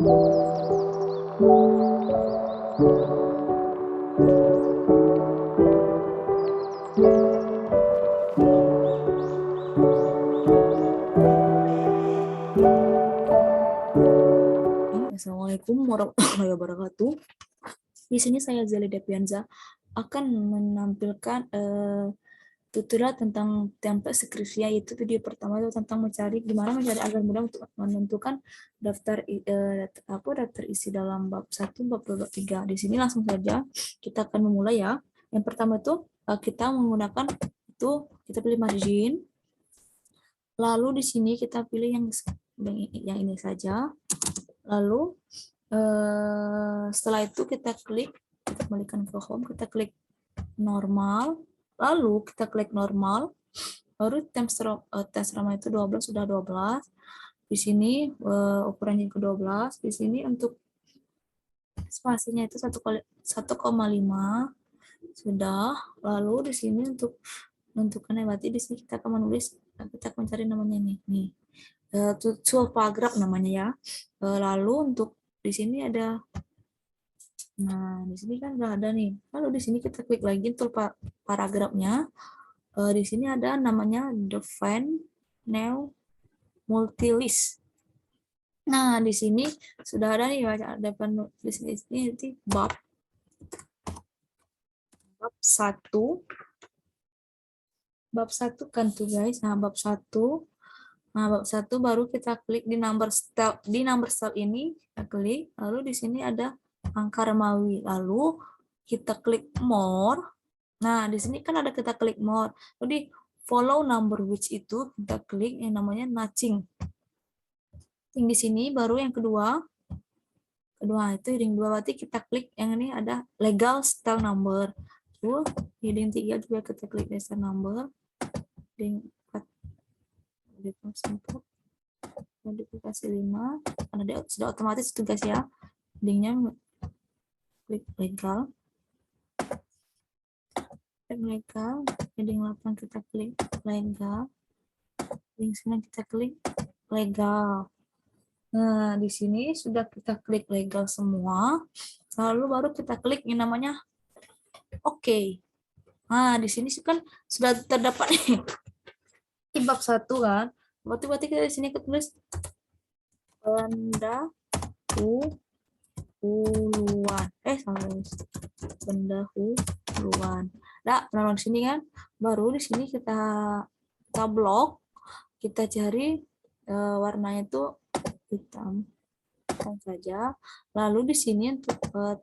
Assalamualaikum warahmatullahi wabarakatuh. Di sini saya Zali Depianza akan menampilkan tutorial tentang template skripsi, yaitu video pertama itu tentang gimana mencari agar mudah untuk menentukan daftar isi dalam bab 1, bab 2, bab 3. Di sini langsung saja kita akan memulai ya. Yang pertama itu kita menggunakan kita pilih margin. Lalu di sini kita pilih yang ini saja. Lalu setelah itu kita kembalikan ke home, kita klik normal, lalu kita klik normal, baru temps Rama itu 12 sudah 12. Di sini ukuran yang ke-12, di sini untuk spasinya itu 1,5 sudah. Lalu di sini untuk menentukannya, berarti di sini kita akan menulis, kita akan mencari namanya nih. Tool paragraph namanya ya. Lalu untuk di sini ada, nah di sini kan udah ada nih. Lalu di sini kita klik lagi tool paragrafnya. Di sini ada namanya define new multilist. Nah di sini sudah ada nih, ada di sini nanti bab 1 kan tuh guys. Nah bab 1 baru kita klik di number cell ini, kita klik, lalu di sini ada angka Romawi, lalu kita klik more. Nah di sini kan ada kita klik more, jadi follow number which itu kita klik yang namanya matching. Yang di sini baru yang kedua itu heading 2, berarti kita klik yang ini ada legal style number. Lalu heading 3 juga kita klik legal number. Heading 4 modifikasi 5 karena dia sudah otomatis itu guys ya. Headingnya klik legal. Heading 8 kita klik legal. Heading 9 kita klik legal. Nah, di sini sudah kita klik legal semua. Lalu baru kita klik yang namanya oke. Nah, di sini kan sudah terdapat nih di bab 1 kan. Berarti kita di sini tulis pendahuluan. Pendahuluan. Nah, di sini kan baru di sini kita blok, kita cari warnanya itu hitam saja. Lalu di sini untuk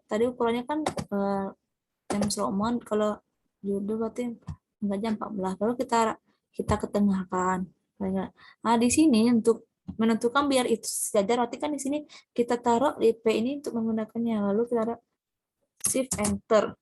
tadi ukurannya kan Times Roman, kalau judul berarti enggaknya 14. Lalu kita ketengahkan. Nah, di sini untuk menentukan biar itu sejajar, berarti kan di sini kita taruh IP ini untuk menggunakannya. Lalu kita taruh shift enter.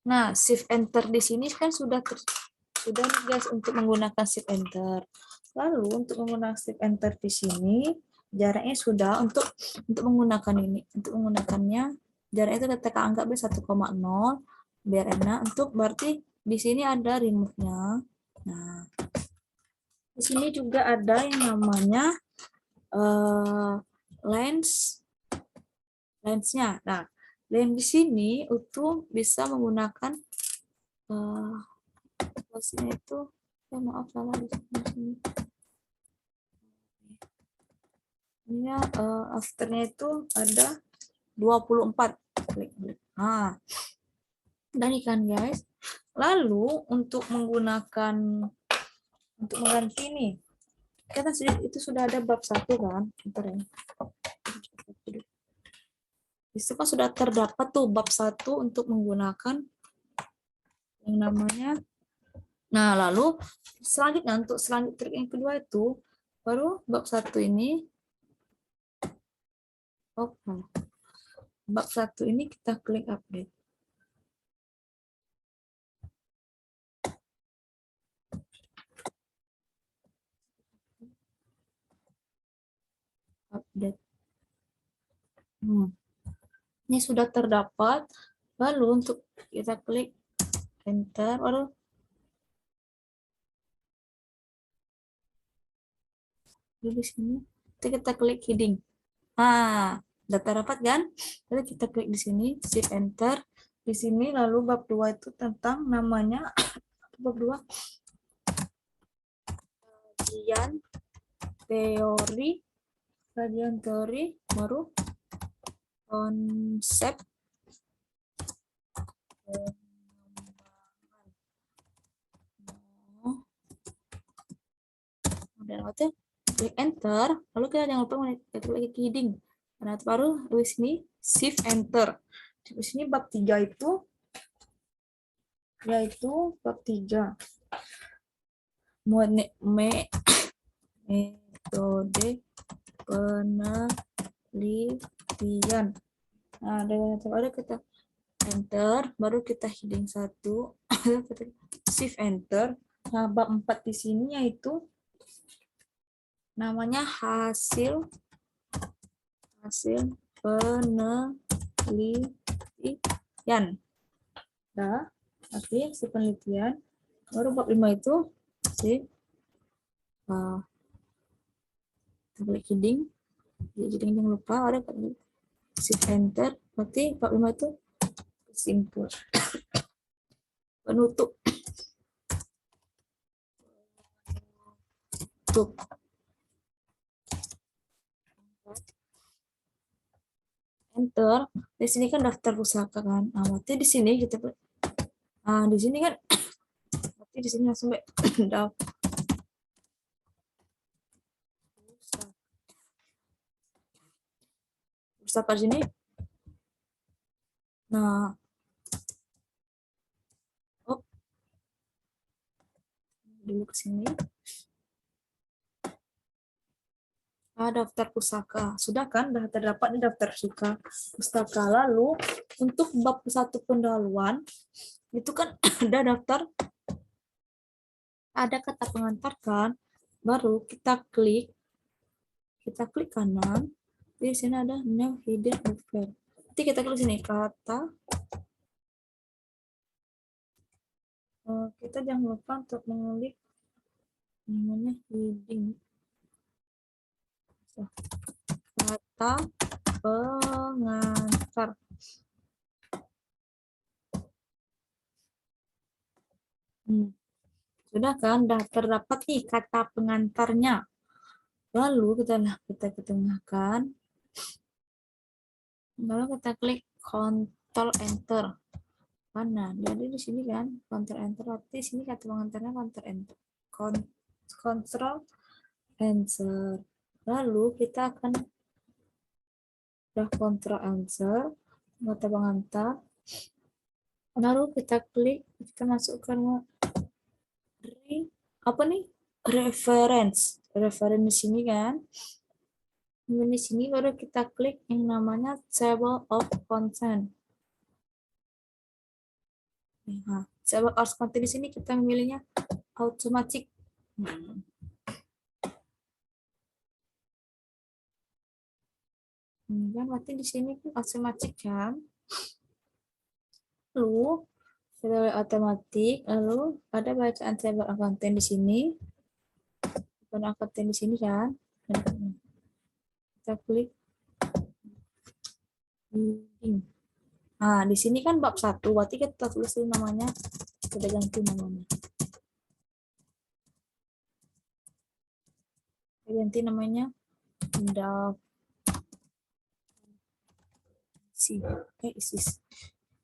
Nah, shift enter di sini kan sudah nih guys untuk menggunakan shift enter. Lalu untuk menggunakan shift enter di sini jaraknya sudah untuk menggunakan ini. Untuk menggunakannya jaraknya itu kita anggap 1,0 biar enak. Untuk berarti di sini ada remote-nya. Nah, di sini juga ada yang namanya lens-nya. Nah, lens di sini itu bisa menggunakan posnya itu, maaf salah di sini. Ini afternya itu ada 24. Nah, dan ikan guys. Lalu untuk mengganti nih, kita itu sudah ada bab 1 kan. Bentar ya. Itu kan sudah terdapat tuh bab 1 untuk menggunakan yang namanya. Nah, lalu selanjutnya untuk trik yang kedua itu baru bab 1 ini. Bab 1 ini kita klik update. Ini sudah terdapat. Lalu untuk kita klik enter, baru di sini kita klik heading. Nah, data dapat kan? Lalu kita klik di sini, shift enter. Di sini lalu bab 2 itu tentang namanya bab 2 kajian teori, baru konsep dan waktu klik enter, lalu kita jangan lupa klik lagi heading. Nah, baru di sini shift enter. Di sini bab 3 itu yaitu bab 3 metode penelitian. Nah, baru kita enter, baru kita heading 1, shift enter. Nah, bab 4 di sini yaitu namanya hasil penelitian. Nah, hasil penelitian. Baru bab 5 itu si klik heading. Jadi jangan lupa ada shift enter. Berarti bab 5 itu kesimpulan. Penutup. Enter. Di sini kan daftar pusaka kan. Nah, berarti di sini kita di sini kan berarti di sini langsung daftar pusaka sini. Nah, dulu ke sini. Daftar pusaka. Sudah kan? Sudah terdapat di daftar pustaka. Lalu untuk bab 1 pendahuluan itu kan ada daftar, ada kata pengantar kan? Baru kita klik kanan. Di sini ada name hidden over. Nanti kita klik sini kata. Kita jangan lupa untuk mengulik namanya hidden. Kata pengantar. Sudah kan? Dah terdapat nih kata pengantarnya. Lalu kita ketengahkan. Lalu kita klik Ctrl Enter. Mana? Jadi di sini kan Ctrl Enter. Berarti di sini kata pengantarnya Ctrl Enter. Ctrl Enter. Lalu kita akan Ctrl Enter kata pengantar. Lalu kita klik, kita masukkan apa nih? Reference di sini kan. Di sini baru kita klik yang namanya table of content. Nah, table of content di sini kita memilihnya automatic. Kan berarti di sini pun automatic kan. Lalu table otomatis, lalu ada bacaan table of content di sini. Table of content di sini kan. Kita klik. Nah, di sini kan bab 1, berarti kita tulis namanya, kita ganti namanya. Kita ganti namanya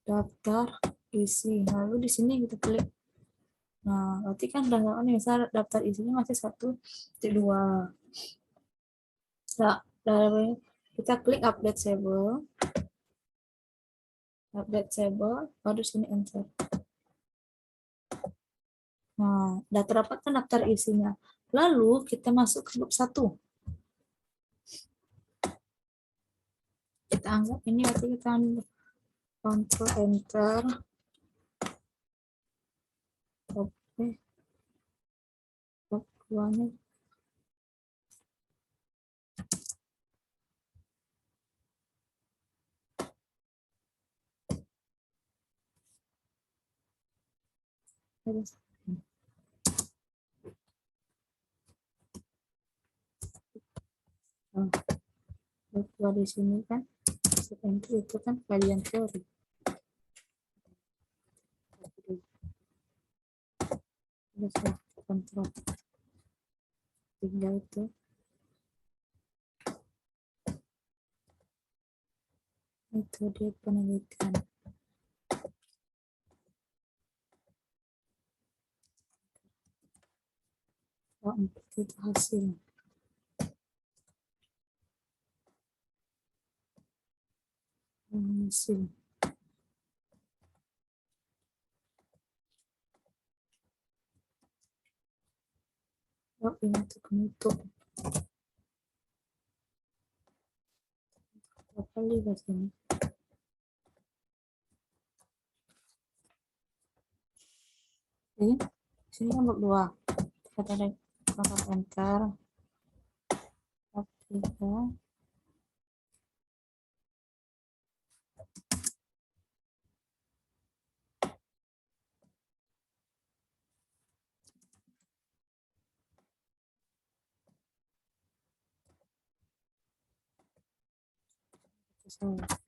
daftar isi. Lalu di sini kita klik. Nah, berarti kan udah misalnya daftar isinya masih 1.2. Nah, kita klik update table. Baru sini enter. Nah, udah terdapat kan daftar isinya. Lalu kita masuk ke bab 1. Kita anggap ini berarti kita Ctrl Enter. Oke. Bab 2-nya. Kalau di sini kan step entry itu kan bagian teori. Bisa kontrol. Tinggal itu. Itu dia penelitian. Oh, itu hasil. Hasil. Oh, ini untuk penutup. Berapa kali bahasa ini? Ini, sini kan berdua. Kita ada angkat enter. Tiga. Selesai.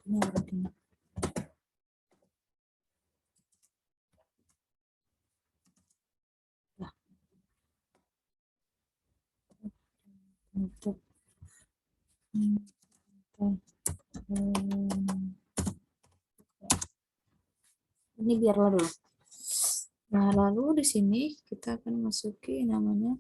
Ini berarti. Nah, penutup. Ini biarlah dulu. Nah, lalu di sini kita akan masuki namanya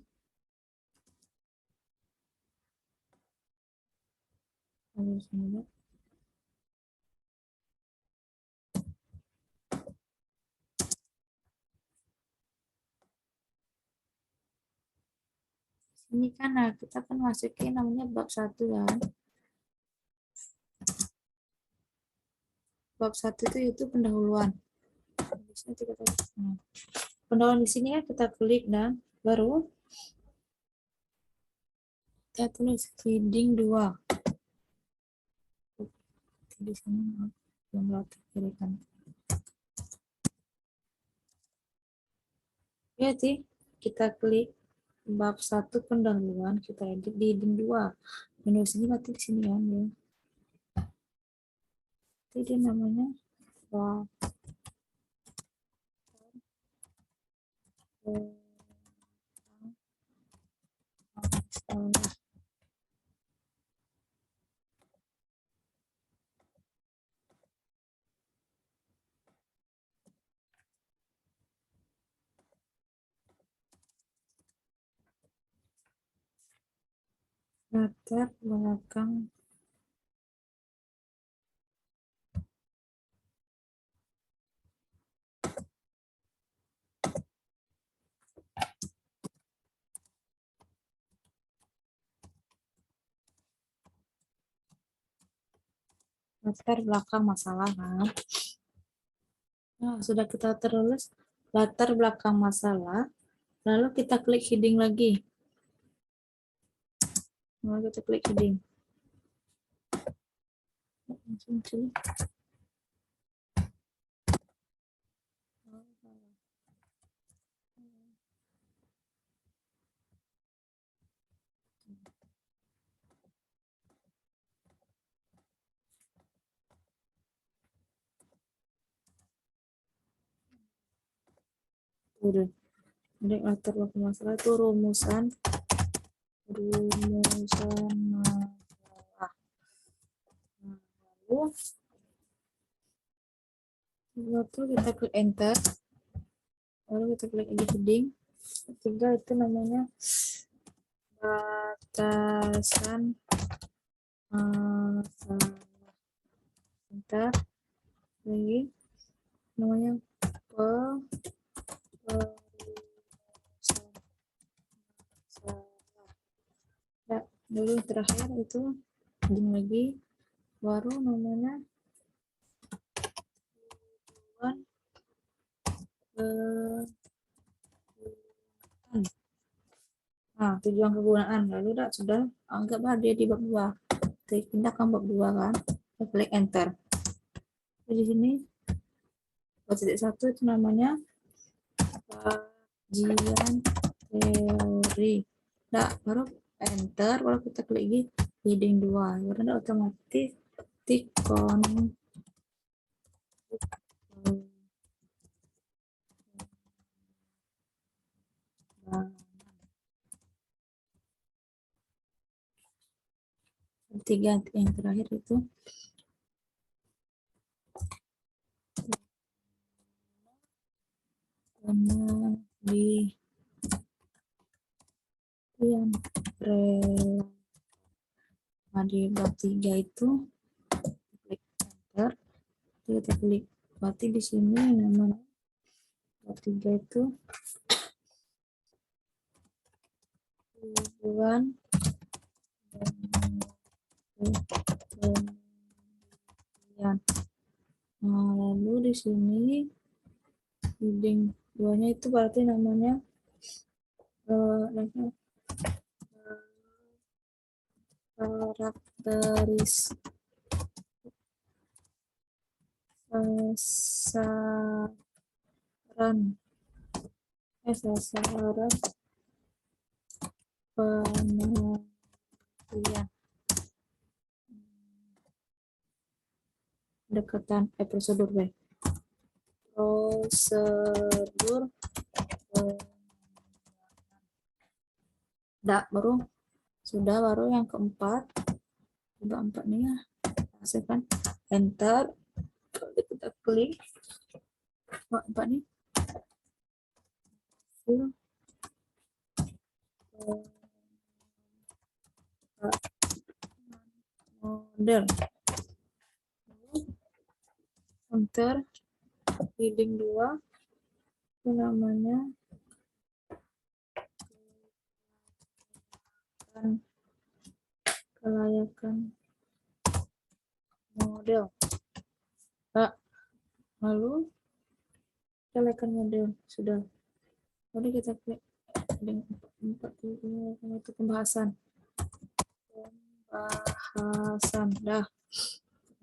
ini kan, nah kita akan masukin namanya bab 1 kan. Bab 1 itu yaitu pendahuluan. Pendahuluan di sini kan kita klik dan baru kita tulis heading 2. Di sini belum kirikan. Jadi kita klik bab 1 pendahuluan, kita edit di heading 2. Menu sini berarti di sini ya. Jadi namanya bab latar belakang masalah kan. Nah, sudah kita terus latar belakang masalah, lalu kita klik heading lagi. Lalu kita klik heading. Udah. Jadi latar belakang masalah itu rumusan masalah. Lalu kita klik enter, lalu kita klik edit heading. Ketiga itu namanya batasan masalah. Enter lagi namanya ya, dulu terakhir itu heading lagi, baru namanya Nah, tujuan kegunaan. Lalu sudah anggaplah dia di bab 2. Kita pindahkan bab 2 kan. Kita klik enter. Di sini bab 1 itu namanya kajian teori. Nah, baru enter, baru kita klik lagi heading 2. Karena otomatis tikon tiga yang terakhir itu penelitian di bab 3 itu klik enter, kita klik berarti di sini namanya bab 3 itu tujuan penelitian. Nah, lalu di sini heading 2-nya itu berarti namanya karakteristik sasaran penelitian prosedur baru sudah, baru yang keempat nih ya, hasilkan enter, kita klik keempat nih model enter heading 2 itu namanya kelayakan model. Lalu kelayakan model sudah, lalu kita klik heading 4 itu pembahasan dah.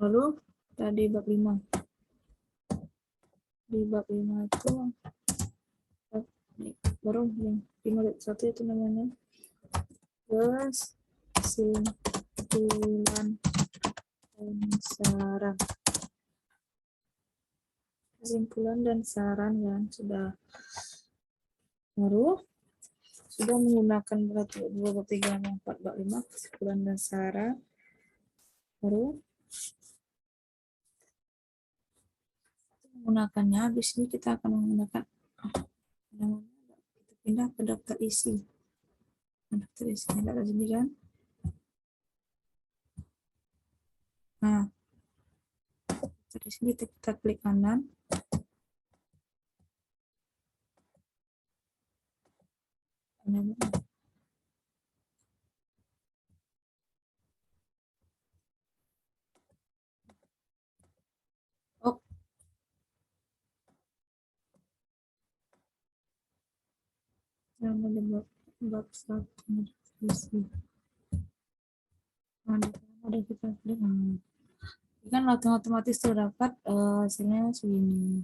Lalu tadi bab 5, di bab 5 itu baru yang 5.1 itu namanya kesimpulan dan saran kan sudah, baru sudah menggunakan bab 2, bab 3, bab 4, bab 5 kesimpulan dan saran, baru menggunakannya. Habis ini kita akan menggunakan kita pindah ke daftar isi. Daftar isi ada di sini kan. Nah, di sini kita klik kanan. Oh, yang ada bab 1 isi. Ada kita klik. Kan otomatis tuh dapat hasilnya segini.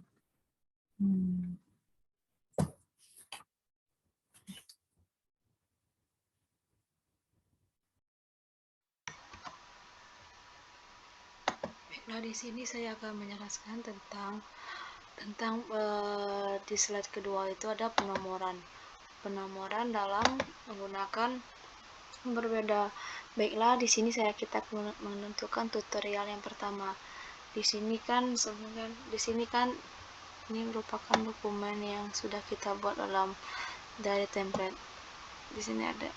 Baiklah, di sini saya akan menjelaskan tentang di slide kedua itu ada penomoran dalam menggunakan berbeda. Baiklah, di sini kita menentukan tutorial yang pertama. Di sini kan ini merupakan dokumen yang sudah kita buat dari template. Di sini ada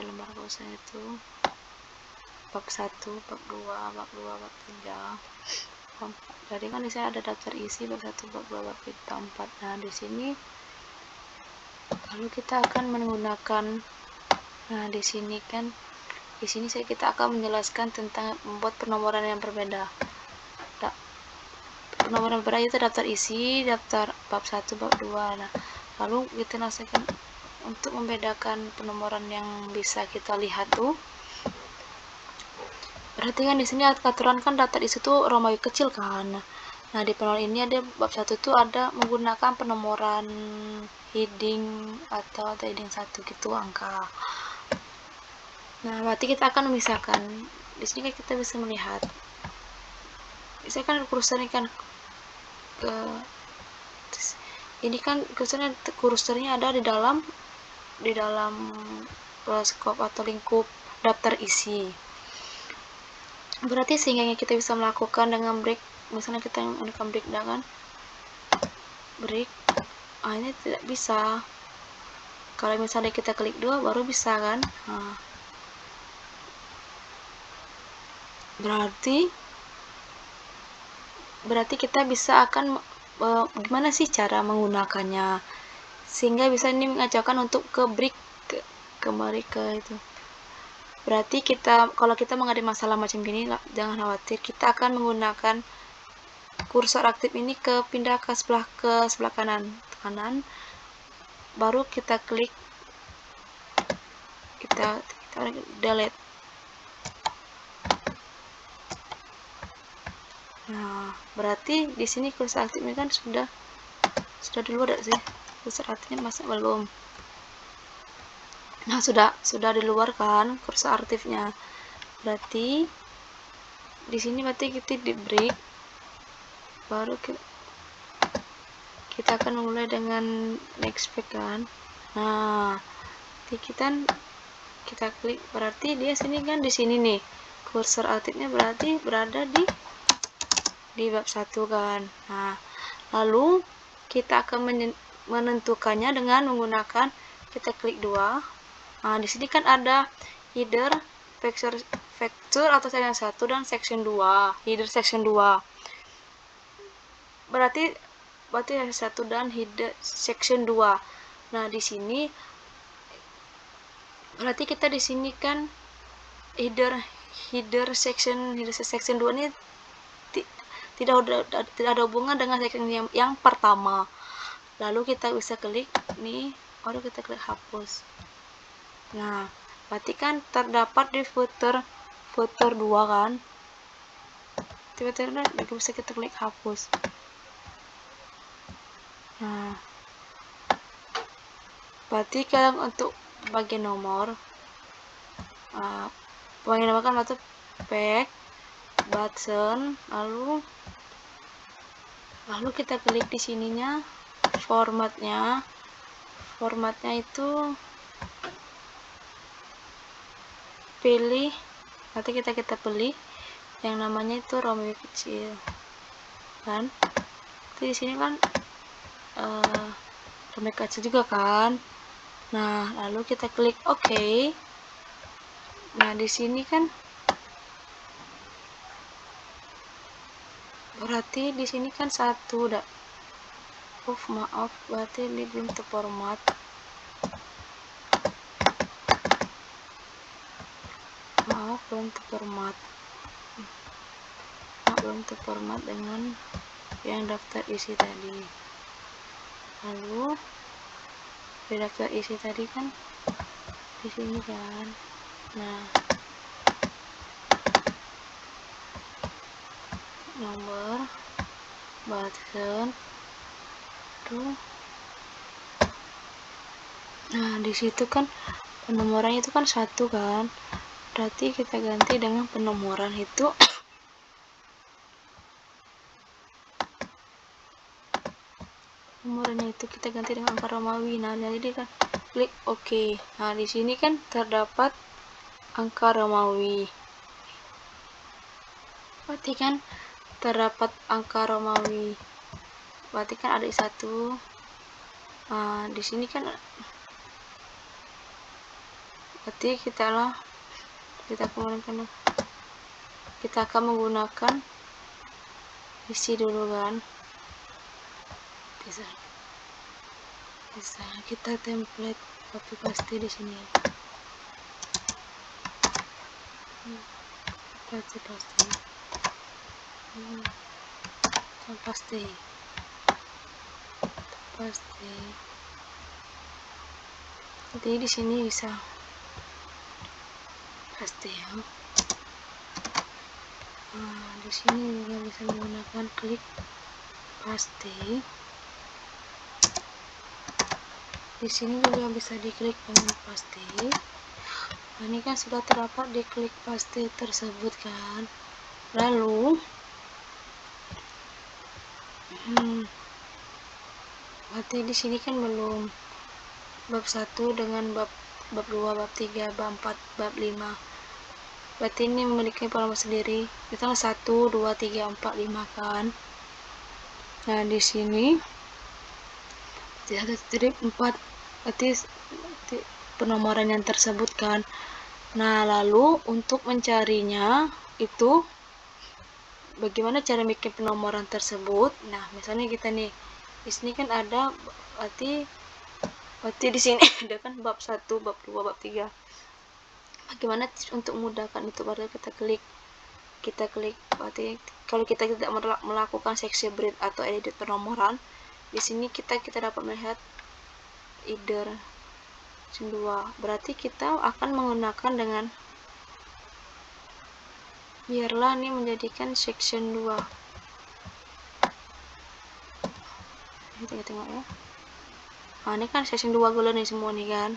lembar kosong itu bab 1, bab 2, bab 2, bab 3. Jadi kan di sini ada daftar isi bab 1, bab 2, bab 3, 4. Nah, di sini lalu kita akan menggunakan di sini kita akan menjelaskan tentang membuat penomoran yang berbeda. Penomoran berbeda itu daftar isi, daftar bab 1, bab 2. Nah, lalu kita untuk membedakan penomoran yang bisa kita lihat tuh, berarti kan di sini aturan kan data di situ Romawi kecil kan. Nah di penomoran ini ada bab 1 tuh ada menggunakan penomoran heading atau heading 1 gitu angka. Nah berarti kita akan memisahkan. Di sini kan kita bisa melihat. Bisa kan kursornya kan ke ini kan kursornya ada di dalam skop atau lingkup daftar isi. Berarti sehingga kita bisa melakukan dengan break, misalnya kita menggunakan break dengan break, ini tidak bisa. Kalau misalnya kita klik 2 baru bisa kan. Nah, berarti kita bisa akan gimana sih cara menggunakannya sehingga bisa ini mengajarkan untuk ke break kembali ke itu. Berarti kalau kita menghadapi masalah macam gini jangan khawatir, kita akan menggunakan kursor aktif ini pindah ke sebelah kanan, baru kita klik, kita delete. Nah berarti di sini kursor aktif ini kan sudah di luar sih, kursor aktifnya masih belum. Nah sudah di luar kan kursor aktifnya. Berarti di sini kita di break, baru kita akan memulai dengan next page kan. Nah kita klik, berarti dia sini kan di sini nih kursor aktifnya berarti berada di bab 1 kan. Nah lalu kita akan menentukannya dengan menggunakan kita klik 2. Nah di sini kan ada header, vector atau section 1 dan section 2, header section 2. Berarti 1 dan header section 2. Nah di sini berarti kita di sini kan header section 2 ini tidak ada hubungan dengan section yang pertama. Lalu kita bisa klik nih, baru kita klik hapus. Nah berarti kan terdapat di footer 2 kan, tiba-tiba bisa kita klik hapus. Nah berarti kalau untuk bagian nomor kan waktu back button, lalu kita klik di sininya formatnya itu pilih, nanti kita pilih yang namanya itu Romawi kecil kan. Jadi di sini kan Romawi kecil juga kan. Nah lalu kita klik OK. Nah di sini kan berarti di sini kan 1 udah. Maaf, berarti ini belum terformat. Belum terformat dengan yang daftar isi tadi. Lalu di daftar isi tadi kan di sini kan. Nah nomor button tuh. Nah di situ kan penomorannya itu kan 1 kan. Berarti kita ganti dengan penomoran itu nomornya itu kita ganti dengan angka Romawi. Nah jadi kan klik OK. Nah di sini kan terdapat angka Romawi. Berarti kan terdapat angka Romawi. Berarti kan ada 1. Nah di sini kan berarti kita akan menggunakan isi dulu kan. Bisa kita template copy paste di sini. Paste Jadi di sini bisa paste ya. Nah, di sini juga bisa menggunakan klik paste. Di sini juga bisa diklik dengan paste. Nah, ini kan sudah terdapat di klik paste tersebut kan. Lalu berarti di sini kan belum bab 1 dengan bab 2, bab 3, bab 4, bab 5. Berarti ini memiliki pola sendiri. Itu 1, 2, 3, 4, 5 kan. Nah, di sini ada strip 4. Berarti penomoran yang tersebut kan. Nah, lalu untuk mencarinya itu bagaimana cara bikin penomoran tersebut? Nah, misalnya kita nih, di sini kan ada berarti di sini ada kan bab 1, bab 2, bab 3. Bagaimana untuk memudahkan itu? Baru kita klik berarti kalau kita tidak melakukan seksi break atau edit penomoran, di sini kita dapat melihat either 2. Berarti kita akan menggunakan dengan biarlah ini menjadikan section 2. Kita tengok ya. Nah, ini kan section 2 dulu nih semua nih kan.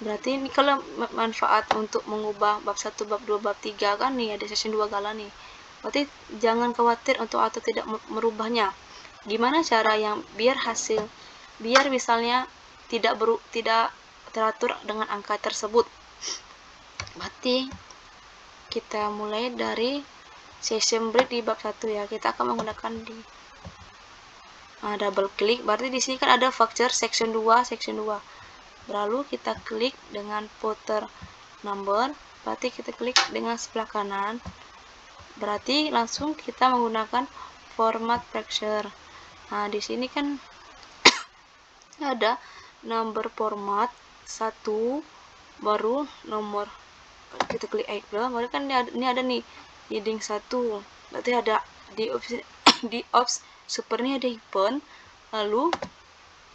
Berarti ini kalau manfaat untuk mengubah bab 1, bab 2, bab 3 kan nih ada section 2 gala nih. Berarti jangan khawatir untuk atau tidak merubahnya. Gimana cara yang biar misalnya tidak teratur dengan angka tersebut. Berarti kita mulai dari session break di bab 1 ya. Kita akan menggunakan di double klik. Berarti di sini kan ada voucher section 2, section 2. Lalu kita klik dengan footer number. Berarti kita klik dengan sebelah kanan. Berarti langsung kita menggunakan format picture. Nah, di sini kan ada number format 1, baru nomor. Kita klik icon, baru kan ini ada nih heading 1. Berarti ada di ops super ini ada icon. Lalu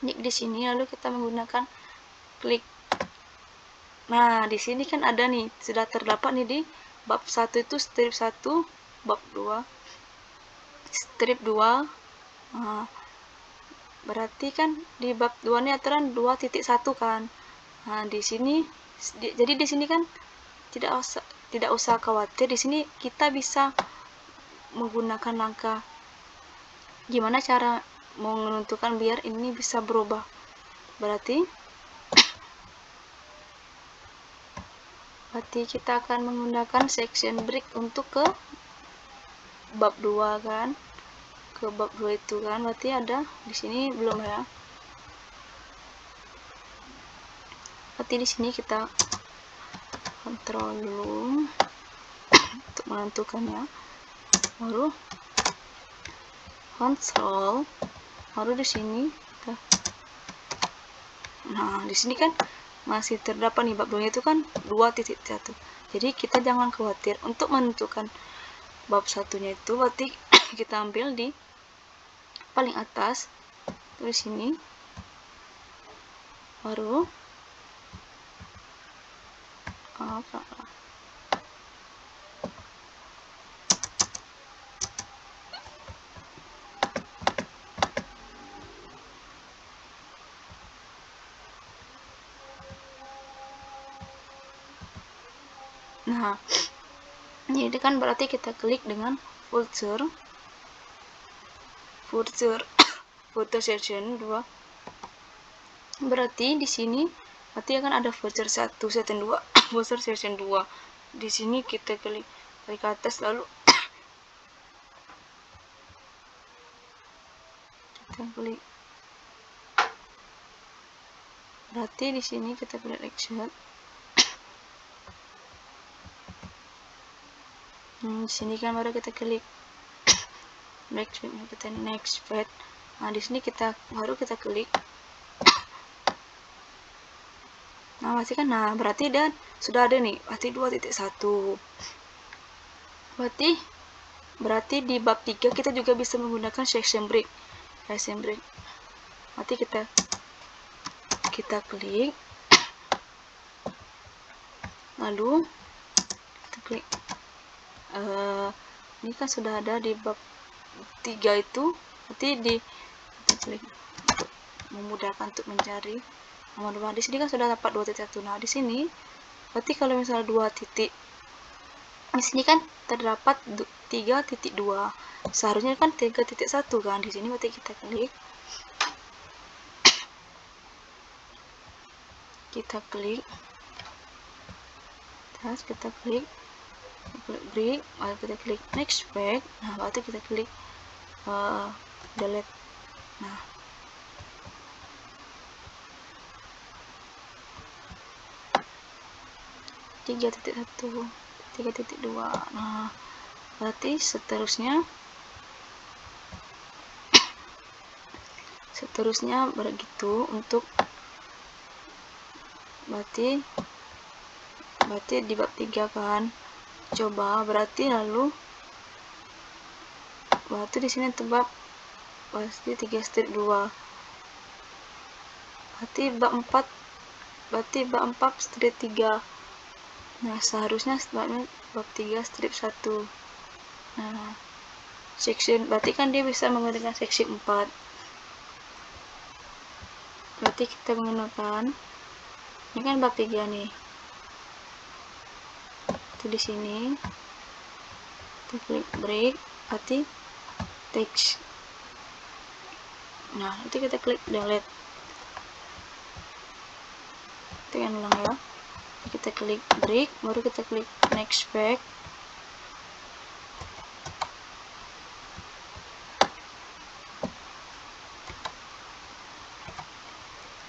di sini lalu kita menggunakan klik. Nah, di sini kan ada nih sudah terdapat nih di bab 1 itu strip 1, bab 2 strip 2. Nah, berarti kan di bab 2 ini aturan 2.1 kan. Nah, di sini jadi di sini kan tidak usah khawatir. Di sini kita bisa menggunakan langkah gimana cara menentukan biar ini bisa berubah. Berarti kita akan menggunakan section break untuk ke bab 2 kan. Ke bab 2 itu kan berarti ada di sini belum ya. Berarti di sini kita kontrol dulu untuk menentukannya. Baru kontrol, baru di sini kita. Nah, di sini kan masih terdapat nih bab 2 itu kan 2.1. Jadi kita jangan khawatir untuk menentukan bab satunya itu. Berarti kita ambil di paling atas di sini, baru nah, jadi kan berarti kita klik dengan footer section 2. Berarti di sini berarti akan ada voucher 1, section 2, voucher section 2. Di sini kita klik ke atas, lalu kita klik. Berarti di sini kita klik action. Di sini kan baru kita klik next page. Nah, di sini baru kita klik. Nah, masih kan. Nah, berarti dan sudah ada nih, berarti 2.1. Berarti di bab 3 kita juga bisa menggunakan section break. Berarti kita klik. Lalu kita klik. Ini kan sudah ada di bab 3 itu, nanti kita klik untuk memudahkan untuk mencari. Nah, di sini kan sudah dapat 2.1. Nah, di sini berarti kalau misalnya 2 titik, di sini kan terdapat 3.2. Seharusnya kan 3.1 kan. Di sini berarti kita klik. Kita klik break, lalu kita klik next back. Nah, waktu kita klik delete. Nah, tiga titik 3.2. Nah, berarti seterusnya begitu untuk berarti di bab 3 kan. Coba berarti lalu di sini tebak pasti 3/2. Berarti bab 4 strip 3. Nah, seharusnya sebabnya bab 3 strip 1. Nah, section berarti kan dia bisa menggunakan seksi 4. Berarti kita menggunakan ini kan bab 3 nih. Itu di sini kita klik break, berarti text. Nah, nanti kita klik delete. Tekan ulang ya. Kita klik break, baru kita klik next back.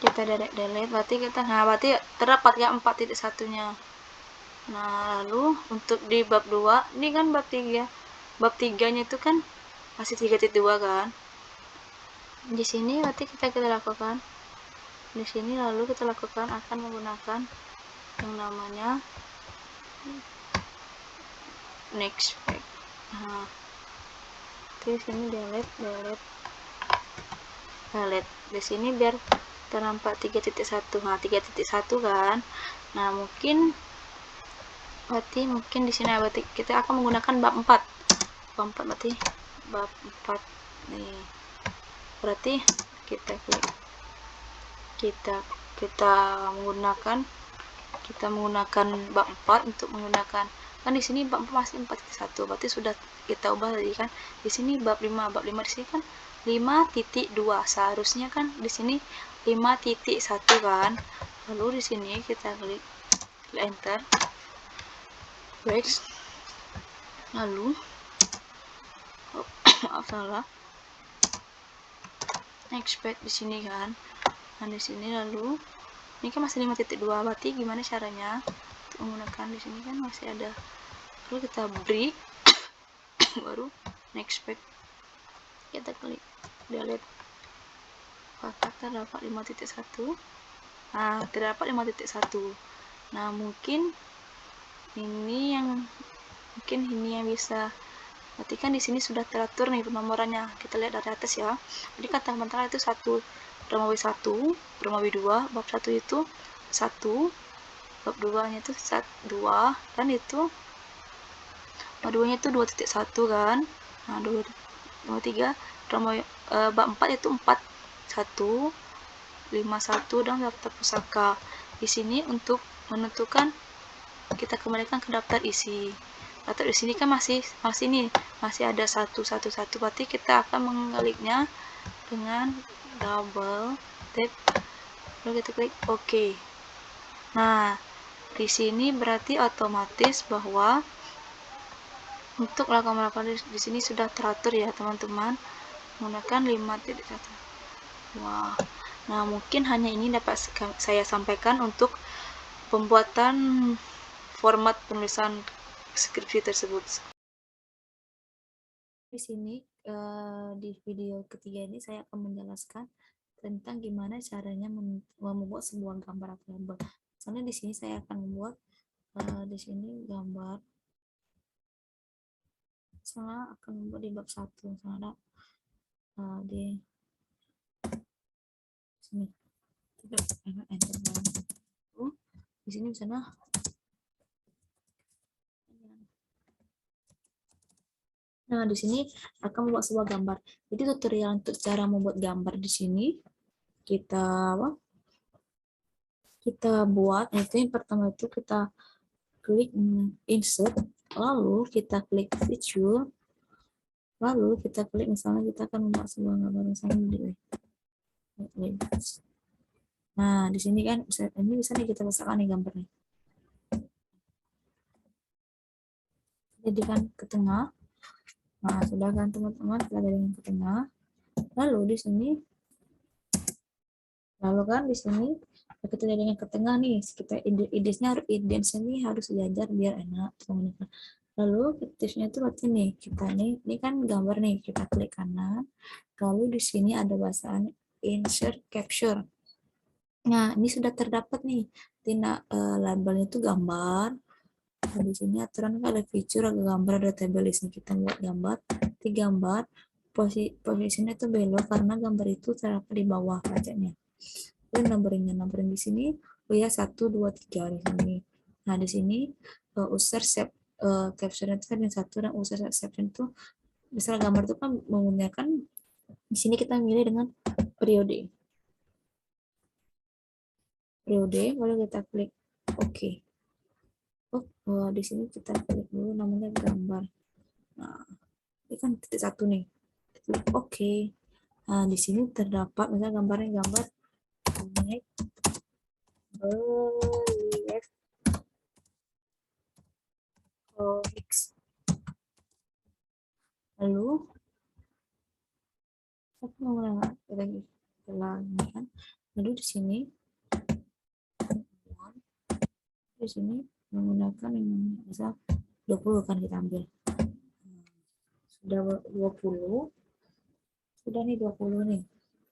Kita delete, berarti terdapat ya 4.1-nya. Nah, lalu untuk di bab 2, ini kan bab 3. Bab 3-nya itu kan masih 3.2 kan. Di sini berarti kita lakukan. Di sini lalu kita lakukan akan menggunakan yang namanya next back. Nah, di sini delete. Di sini biar ternampak 3.1. Nah, 3.1 kan. Nah, mungkin di sini berarti kita akan menggunakan bab 4. Berarti bab 4 nih. Berarti kita klik. Kita menggunakan bab 4 untuk menggunakan kan di sini bab 4 masih 4.1. Berarti sudah kita ubah tadi kan. Di sini bab 5 di sini kan 5.2. Seharusnya kan di sini 5.1 kan. Lalu di sini kita klik enter. Break. Lalu maaf salah. Next back di sini kan. Nah, di sini lalu ini kan masih 5.2. Berarti gimana caranya untuk menggunakan di sini kan masih ada. Lalu kita break baru next back. Kita klik delete. Apakah terdapat 5.1? Nah, terdapat 5.1. Nah, mungkin ini yang bisa. Berarti kan di sini sudah teratur nih penomorannya. Kita lihat dari atas ya. Jadi kan teman-teman itu 1 Romawi 1, Romawi 2, bab 1 itu 1, bab 2-nya itu 2 kan itu. Bab 2-nya itu 2.1 kan. Nah, 2.3 Romawi bab 4 itu 4.1, 5.1 dan daftar pusaka. Di sini untuk menentukan kita kembalikan ke daftar isi. Daftar isi ini kan masih ada 111. Berarti kita akan mengkliknya dengan double tap. Lalu kita klik OK. Nah, di sini berarti otomatis bahwa untuk melakukan di sini sudah teratur ya teman-teman, menggunakan 5.1. Wah. Nah, mungkin hanya ini dapat saya sampaikan untuk pembuatan format penulisan skripsi tersebut. Di sini di video ketiga ini saya akan menjelaskan tentang gimana caranya membuat sebuah gambar atau label. Soalnya di sini saya akan membuat di sini gambar. Saya akan membuat di bab 1. Saya di sini. Di sini misalnya Nah, di sini akan membuat sebuah gambar. Jadi tutorial untuk cara membuat gambar di sini kita apa? Kita buat. Itu yang pertama itu kita klik insert, lalu kita klik feature, lalu kita klik misalnya kita akan membuat sebuah gambar misalnya di. Nah, di sini kan ini bisa nih kita masukkan nih gambarnya. Jadi kan ke tengah. Nah, sudah kan teman-teman, kita jadikan ke tengah. Lalu di sini, kita jadikan ke tengah nih. Kita idesnya ini harus sejajar biar enak teman-teman. Lalu tipsnya itu berarti nih, kita ini kan gambar nih, kita klik kanan. Lalu di sini ada bahasaan insert capture. Nah, ini sudah terdapat nih, labelnya itu gambar. Nah, di sini aturan ada fitur, ada gambar, ada table. Di sini kita buat gambar, di gambar posisinya itu belok karena gambar itu terdapat di bawah kacannya. Dan numbering di sini ya 1 2 3 di sini. Nah, di sini user save caption itu kan yang satu, dan user exception itu misalnya gambar itu kan menggunakan, di sini kita milih dengan periode, lalu kita klik OK. Di sini kita klik dulu namanya gambar. Nah, ini kan titik satu nih. Klik OK. Nah, di sini terdapat misalnya gambarnya gambar relief comics. Lalu apa namanya lagi kan. Lalu di sini menggunakan yang misal 20 kan kita ambil. Sudah 20. Sudah nih 20 nih.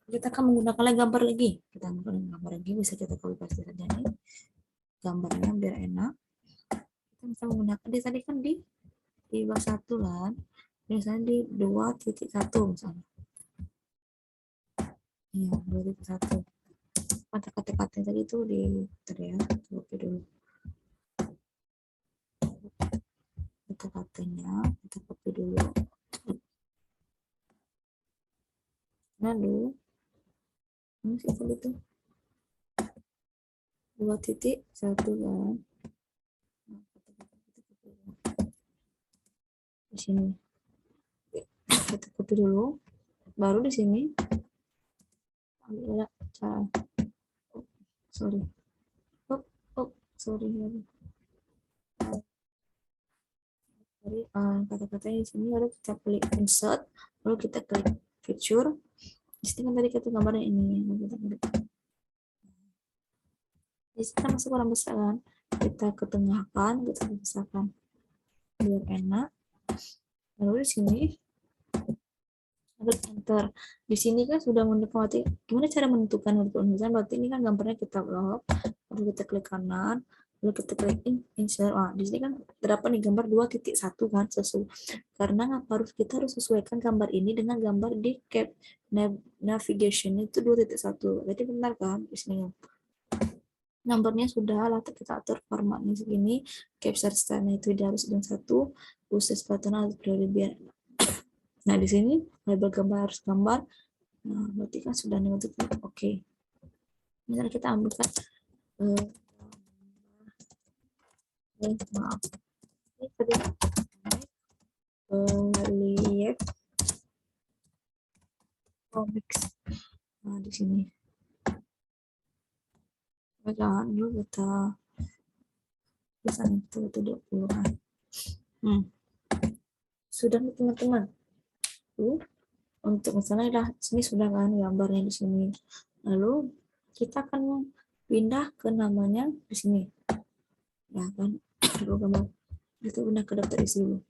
Kita akan menggunakan lagi gambar lagi. Kita menggunakan gambar lagi, bisa kita copy paste saja nih. Gambarnya biar enak. Kita bisa menggunakan tadi kan di bawah 1 kan. Misalnya di 2.1 misalnya. Iya, 2.1. Kata-kata tadi itu di ya, copy dulu. Kata-katanya kita copy dulu. Lalu ini sih itu 2.1 kan. Di sini kita copy dulu, baru di sini ambil cara sorry kata-katanya di sini, lalu kita klik insert, lalu kita klik feature. Di sini kan tadi kita gambarnya ini, kita klik. Di sini kita masuk orang besar kan, kita ketengahkan, kita besarkan biar enak. Lalu di sini enter. Di sini kan sudah mendekati. Gimana cara menentukan untuk misalnya berarti ini kan gambarnya kita blok, lalu kita klik kanan, lalu kita klik insert. Di sini kan terdapat nih gambar 2.1 kan sesuai. Karena kita harus sesuaikan gambar ini dengan gambar di cap navigation itu 2.1. Jadi benar kan di sini. Nomornya sudah, lalu kita atur formatnya segini, capture style itu tidak harus dengan 1, khusus button harus biar. Nah, di sini label gambar harus gambar. Nah, berarti kan sudah nih untuk oke. Misalnya kita ambilkan maaf. Ini tadi relief comics. Nah, di sini. Jangan dulu kita bisa itu 20 kan. Sudah nih teman-teman. Untuk misalnya lah sini sudah kan gambarnya di sini. Lalu kita akan pindah ke namanya di sini. Ya kan? Lalu gambar itu pindah ke daftar isi dulu.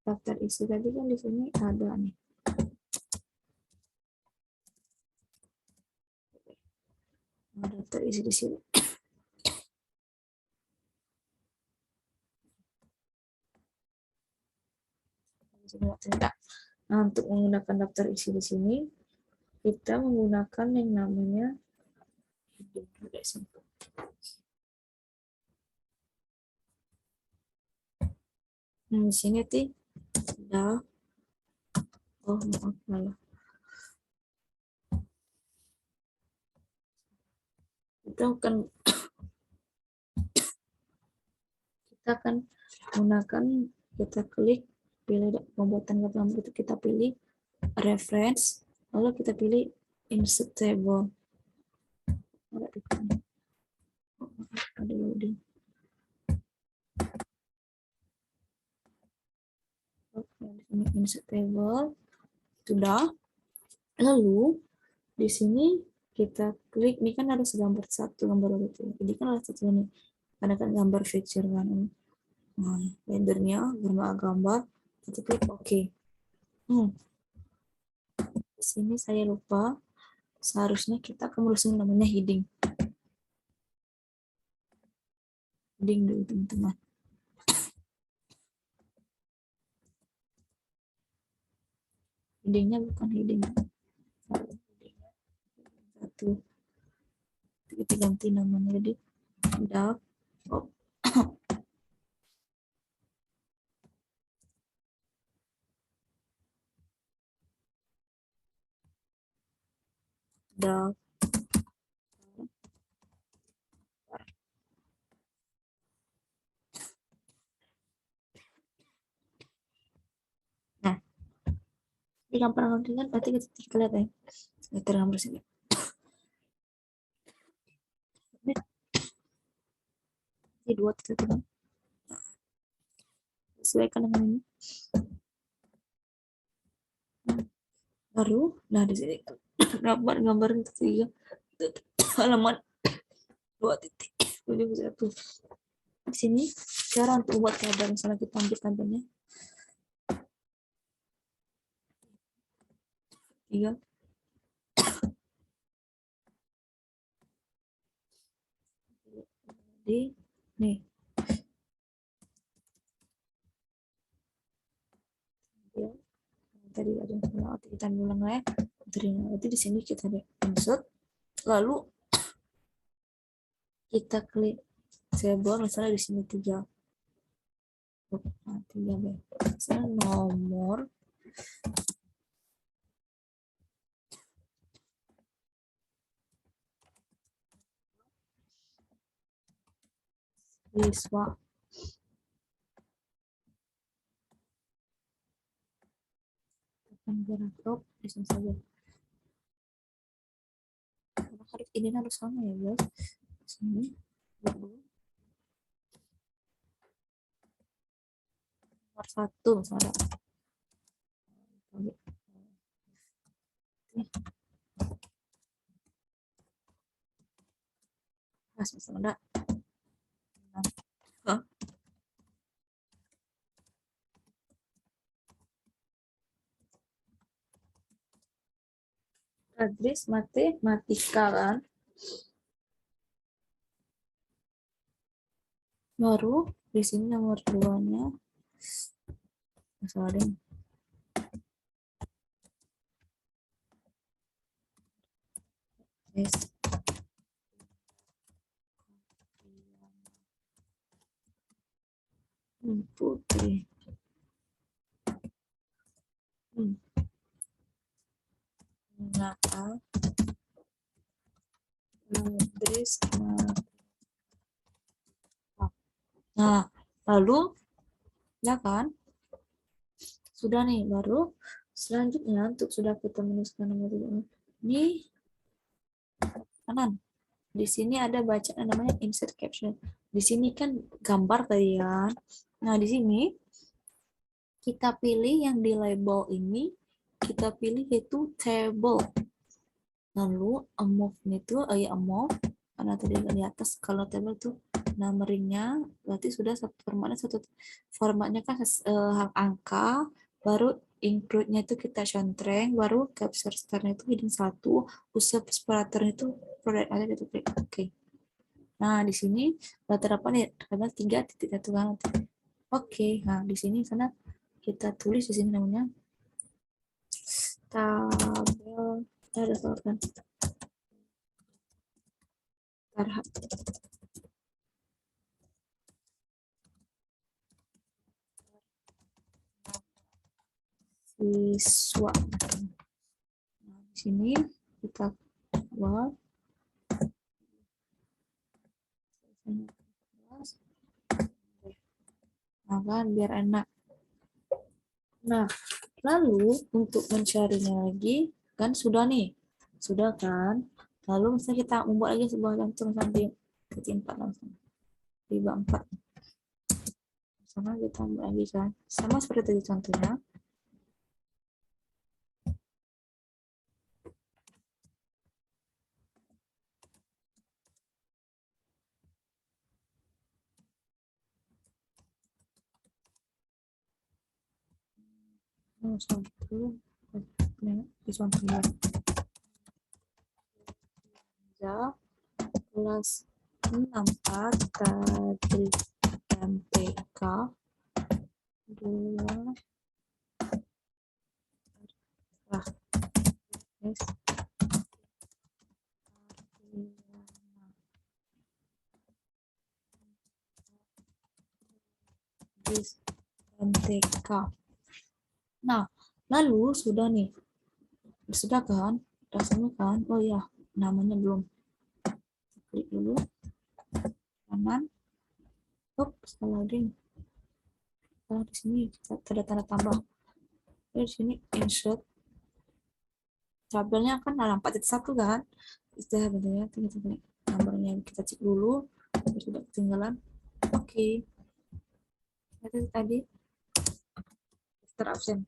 Daftar isi tadi kan di sini ada nih. Daftar isi di sini. Nah, untuk menggunakan daftar isi di sini, kita menggunakan yang namanya Di sini sudah. Oh, maaf malah. Kita akan gunakan, kita klik pilih pembuatan gambar itu, kita pilih reference, lalu kita pilih insert table. Ada loading. Oke, di sini insert table sudah. Lalu di sini kita klik, ini kan ada segambar satu gambar itu. Jadi kan ada satu ini, karena kan gambar feature kan. Nah, rendernya gambar, kita klik OK. Di sini saya lupa, seharusnya kita akan menuliskan namanya heading. Heading dulu teman-teman. Headingnya bukan heading satu, kita ganti namanya jadi DAP. Oh. DAP. Nah, di gambar kan berarti kita lihat ya. Kita gambar sini. Ini dua teman. Sesuaikan dengan ini. Baru, nah di sini gambar tiga halaman 2.71. Di sini cara untuk buat gambar, misalnya kita ambil gambarnya tiga, di nih ya, tadi ada kita ulang ya. Nanti di sini kita insert, lalu kita klik table, misalnya di sini 3. Nah, 3B. Misalnya nomor siswa. Akan gerak di sini saja. Karena harus ini harus sama ya guys. Sini nomor 1 misalnya. Mas misalnya ada. Address matematika kan. Baru di sini nomor 2-nya. Sorry. Yes. Putih. Mengapa address nah, lalu ya kan sudah nih, baru selanjutnya untuk sudah kita menuliskan nomor ini kanan. Di sini ada bacaan namanya insert caption. Di sini kan gambar tadi kan. Nah, di sini kita pilih yang di label ini, kita pilih yaitu table. Lalu move itu ya move, karena tadi di atas kalau table itu numeringnya berarti sudah formatnya kan angka, baru include-nya itu kita contreng, baru capture star-nya itu heading 1, user separatornya itu product ada gitu. Oke. Nah, di sini terdapat ya karena 3.1 kan. Oke. Nah, di sini sana kita tulis di sini namanya tabel, ada kan tarhab. siswa. Nah, di sini kita buat nah, kan biar enak. Nah, lalu untuk mencarinya lagi kan sudah nih, sudah kan. Lalu misalnya kita membuat lagi sebuah contoh sampai titik 4 langsung tiba 4 sama kita ambil lagi kan sama seperti tadi contohnya. Satu di contohnya ya kelas 64 tadi MTK 2 lah yes. MTK. Nah, lalu sudah nih, sudah kan, sudah semua kan? Oh ya, namanya belum. Klik dulu kanan. Salah ding. Salah di sini ada tanda tambah. Di sini insert. Tabelnya kan ada 4.1 kan? Sudah benarnya kita klik nomornya kita cek dulu. Sudah ketinggalan. Oke. Itu tadi daftar absen.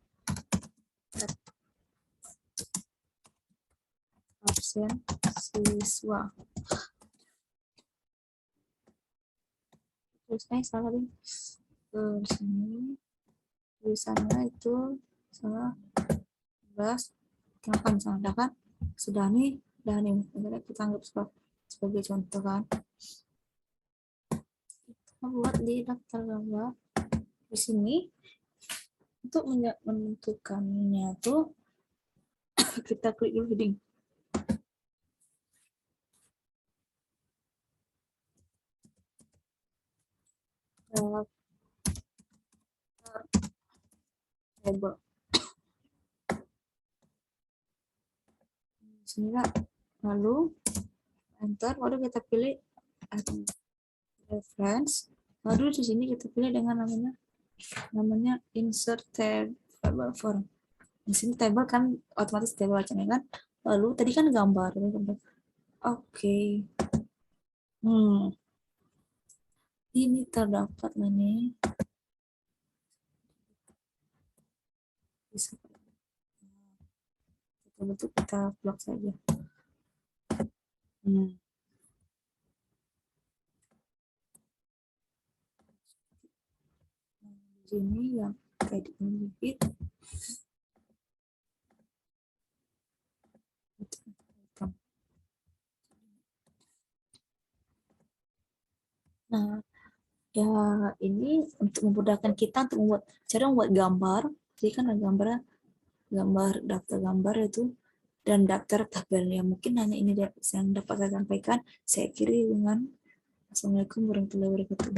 Absen siswa. Terus salah nih. Terus sini tulisannya itu salah 11 kenapa misalnya kan sudah nih kita anggap sebagai contoh kan kita buat di daftar gambar di sini untuk menentukannya tuh kita klik dulu heading. Table. Sini lah. Lalu enter, baru kita pilih reference. Baru di sini kita pilih dengan namanya insert table form. Di sini table kan otomatis table bacanya kan. Lalu tadi kan gambar. Oke. Ini terdapat nih. Bisa kita bentuk, kita blok saja. Di sini yang kayak di Nah, ya ini untuk memudahkan kita untuk membuat cara membuat gambar. Jadi kan ada gambar daftar gambar itu dan daftar tabelnya. Mungkin hanya ini yang dapat saya sampaikan. Saya akhiri dengan Assalamualaikum warahmatullahi wabarakatuh.